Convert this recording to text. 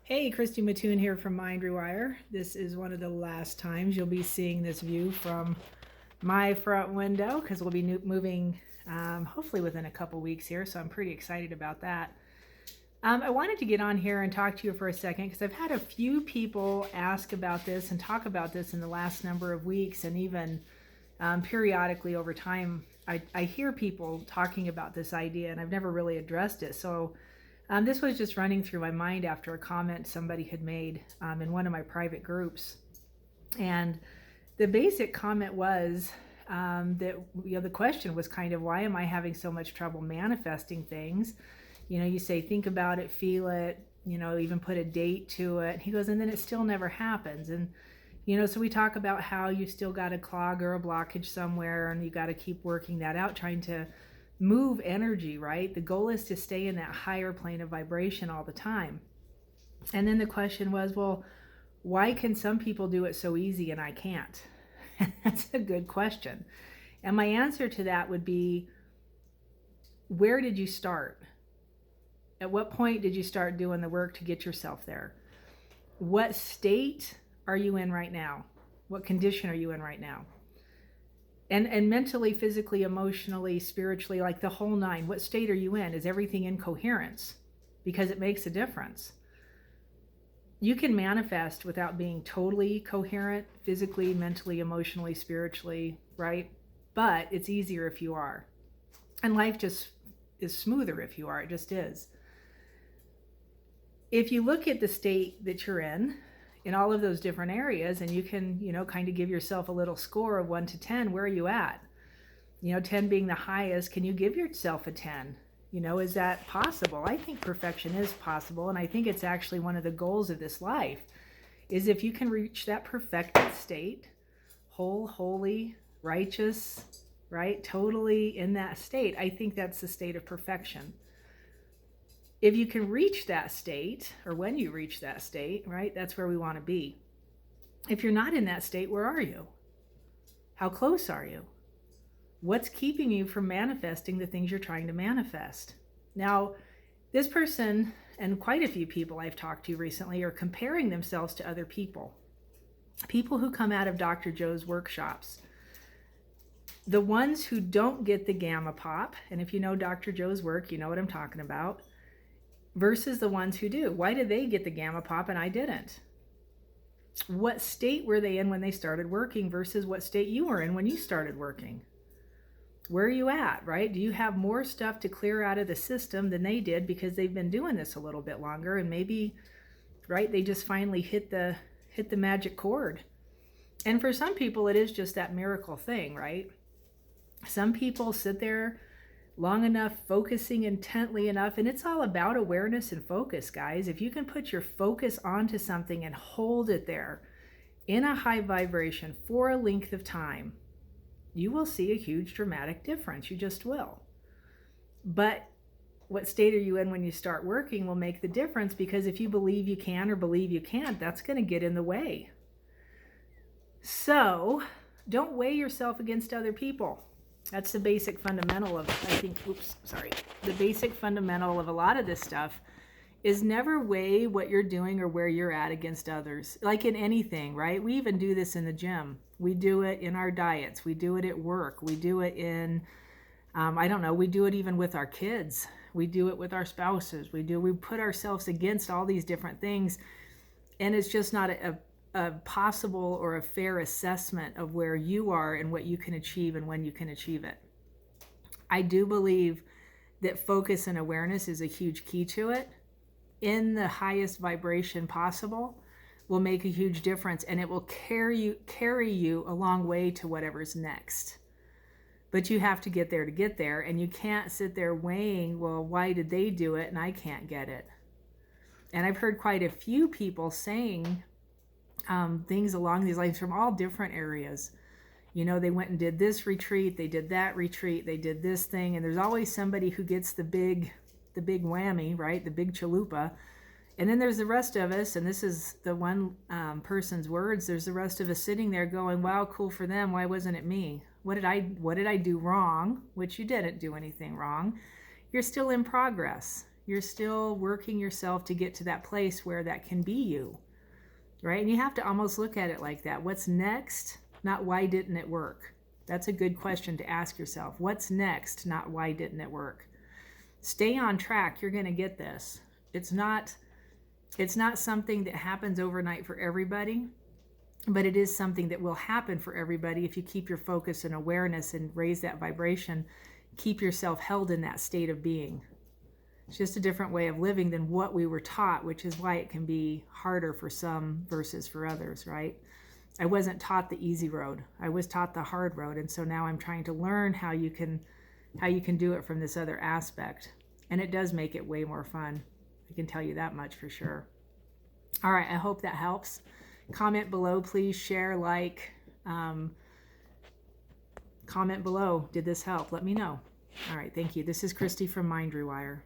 Hey, Christy Mattoon here from Rewire. This is one of the last times you'll be seeing this view from my front window because we'll be moving hopefully within a couple weeks here, so I'm pretty excited about that. I wanted to get on here and talk to you for a second because I've had a few people ask about this and talk about this in the last number of weeks, and even periodically over time I hear people talking about this idea, and I've never really addressed it. So this was just running through my mind after a comment somebody had made in one of my private groups. And the basic comment was that the question was kind of, why am I having so much trouble manifesting things? You say, think about it, feel it, even put a date to it. He goes, and then it still never happens. And, so we talk about how you still got a clog or a blockage somewhere, and you got to keep working that out, trying to move energy, right? The goal is to stay in that higher plane of vibration all the time. And then the question was, well, why can some people do it so easy and I can't? That's a good question. And my answer to that would be, where did you start? At what point did you start doing the work to get yourself there? What state are you in right now? What condition are you in right now? And mentally, physically, emotionally, spiritually, like the whole nine, what state are you in? Is everything in coherence? Because it makes a difference. You can manifest without being totally coherent, physically, mentally, emotionally, spiritually, right? But it's easier if you are. And life just is smoother if you are. It just is. If you look at the state that you're in all of those different areas, and you can, kind of give yourself a little score of 1 to 10, where are you at? 10 being the highest, can you give yourself a 10? Is that possible? I think perfection is possible, and I think it's actually one of the goals of this life, is if you can reach that perfected state, whole, holy, righteous, right? Totally in that state, I think that's the state of perfection. If you can reach that state, or when you reach that state, right, that's where we want to be. If you're not in that state, where are you? How close are you? What's keeping you from manifesting the things you're trying to manifest? Now, this person, and quite a few people I've talked to recently, are comparing themselves to other people. People who come out of Dr. Joe's workshops. The ones who don't get the gamma pop, and if you know Dr. Joe's work, you know what I'm talking about, versus the ones who do. Why did they get the gamma pop and I didn't? What state were they in when they started working versus what state you were in when you started working? Where are you at, right? Do you have more stuff to clear out of the system than they did because they've been doing this a little bit longer, and maybe, right, they just finally hit the magic chord? And for some people, it is just that miracle thing, right? Some people sit there long enough, focusing intently enough, and it's all about awareness and focus, guys. If you can put your focus onto something and hold it there in a high vibration for a length of time, you will see a huge dramatic difference. You just will. But what state are you in when you start working will make the difference, because if you believe you can or believe you can't, that's going to get in the way. So don't weigh yourself against other people. That's the basic fundamental of, the basic fundamental of a lot of this stuff is never weigh what you're doing or where you're at against others. Like in anything, right? We even do this in the gym. We do it in our diets. We do it at work. We do it in, we do it even with our kids. We do it with our spouses. We put ourselves against all these different things. And it's just not a possible or a fair assessment of where you are and what you can achieve and when you can achieve it. I do believe that focus and awareness is a huge key to it. In the highest vibration possible will make a huge difference, and it will carry you a long way to whatever's next. But you have to get there, and you can't sit there weighing, well, why did they do it and I can't get it? And I've heard quite a few people saying things along these lines from all different areas. They went and did this retreat, they did that retreat, they did this thing, and there's always somebody who gets the big whammy, right? The big chalupa. And then there's the rest of us, and this is the one person's words, there's the rest of us sitting there going, wow, cool for them, why wasn't it me? What did I do wrong? Which you didn't do anything wrong. You're still in progress. still working yourself to get to that place where that can be you, right? And you have to almost look at it like that. What's next? Not why didn't it work? That's a good question to ask yourself. What's next? Not why didn't it work? Stay on track. You're going to get this. It's not something that happens overnight for everybody, but it is something that will happen for everybody if you keep your focus and awareness and raise that vibration. Keep yourself held in that state of being. It's just a different way of living than what we were taught, which is why it can be harder for some versus for others, right? I wasn't taught the easy road. I was taught the hard road. And so now I'm trying to learn how you can do it from this other aspect. And it does make it way more fun. I can tell you that much for sure. All right, I hope that helps. Comment below, please. Share, like. Comment below. Did this help? Let me know. All right, thank you. This is Christy from Mind Rewire.